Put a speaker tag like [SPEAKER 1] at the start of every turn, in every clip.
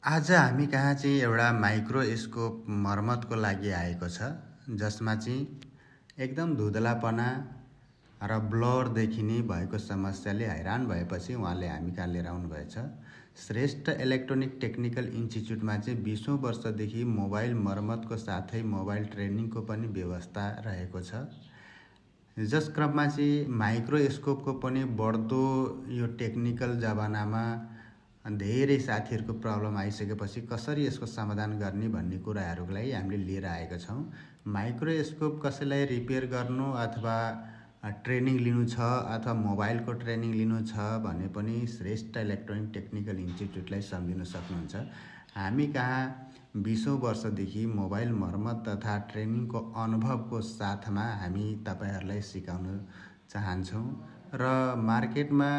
[SPEAKER 1] आज हामी कहाँ चाहिँ एउटा माइक्रोस्कोप मर्मतको लागि आएको छ, जसमा चाहिँ एकदम धुँधलापना र ब्लर देखिने भएको समस्याले हैरान भएपछि उहाँले हामी कहाँ लिएर आउनुभएछ। श्रेष्ठ इलेक्ट्रोनिक टेक्निकल इन्स्टिच्युटमा चाहिँ 20औं वर्षदेखि मोबाइल मर्मतको साथै मोबाइल ट्रेनिङको पनि व्यवस्था रहेको छ। जस क्रममा चाहिँ माइक्रोस्कोपको पनि बढ्दो यो टेक्निकल जमानामा धेरै साथीहरूको प्रब्लम आइसकेपछि कसरी यसको समाधान गर्ने भन्ने कुराहरूलाई हामीले लिएर आएका छौँ। माइक्रोस्कोप कसैलाई रिपेयर गर्नु अथवा ट्रेनिङ लिनु छ अथवा मोबाइलको ट्रेनिङ लिनु छ भने पनि श्रेष्ठ इलेक्ट्रोनिक टेक्निकल इन्स्टिच्युटलाई सम्झिन सक्नुहुन्छ। हामी कहाँ 20औं वर्षदेखि मोबाइल मर्मत तथा ट्रेनिङको अनुभवको साथमा हामी तपाईहरूलाई सिकाउन चाहन्छौँ र मार्केटमा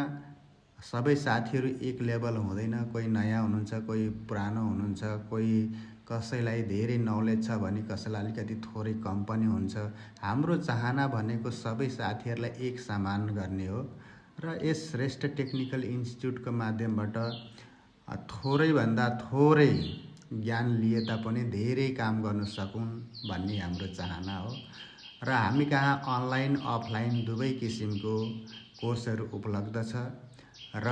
[SPEAKER 1] सबै साथीहरू एक लेभल हुँदैन। कोही नयाँ हुनुहुन्छ, कोही पुरानो हुनुहुन्छ, कोही कसैलाई धेरै नलेज छ भने कसैलाई अलिकति थोरै कम पनि हुन्छ। हाम्रो चाहना भनेको सबै साथीहरूलाई एक समान गर्ने हो र यस श्रेष्ठ टेक्निकल इन्स्टिच्युटको माध्यमबाट थोरैभन्दा थोरै ज्ञान लिए तापनि धेरै काम गर्न सकुन् भन्ने हाम्रो चाहना हो र हामी कहाँ अनलाइन अफलाइन दुवै किसिमको कोर्सहरू उपलब्ध छ र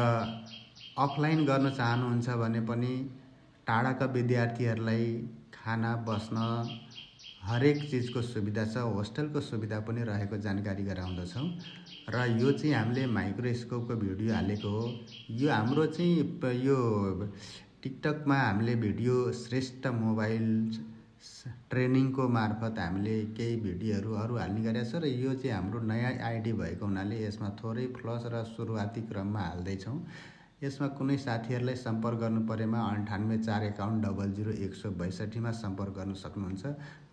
[SPEAKER 1] अफलाइन गर्न चाहनुहुन्छ भने पनि टाढाका विद्यार्थीहरूलाई खाना बस्न हरेक चिजको सुविधा छ, होस्टेलको सुविधा पनि रहेको जानकारी गराउँदछौँ र यो चाहिँ हामीले माइक्रोस्कोपको भिडियो हालेको हो। यो हाम्रो चाहिँ यो टिकटकमा हामीले भिडियो श्रेष्ठ मोबाइल ट्रेनिङको मार्फत हामीले केही भिडियोहरू हाल्ने गरेका छ र यो चाहिँ हाम्रो नयाँ आइडी भएको हुनाले यसमा थोरै फ्लस र सुरुवाती क्रममा हाल्दैछौँ। यसमा कुनै साथीहरूलाई सम्पर्क गर्नु परेमा 9845000162 सम्पर्क गर्न सक्नुहुन्छ।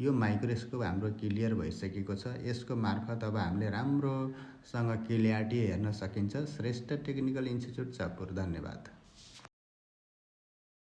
[SPEAKER 1] यो माइक्रोस्कोप हाम्रो क्लियर भइसकेको छ। यसको मार्फत अब हामीले राम्रोसँग क्लियरिटी हेर्न सकिन्छ। Shrestha technical institute Chapur. धन्यवाद।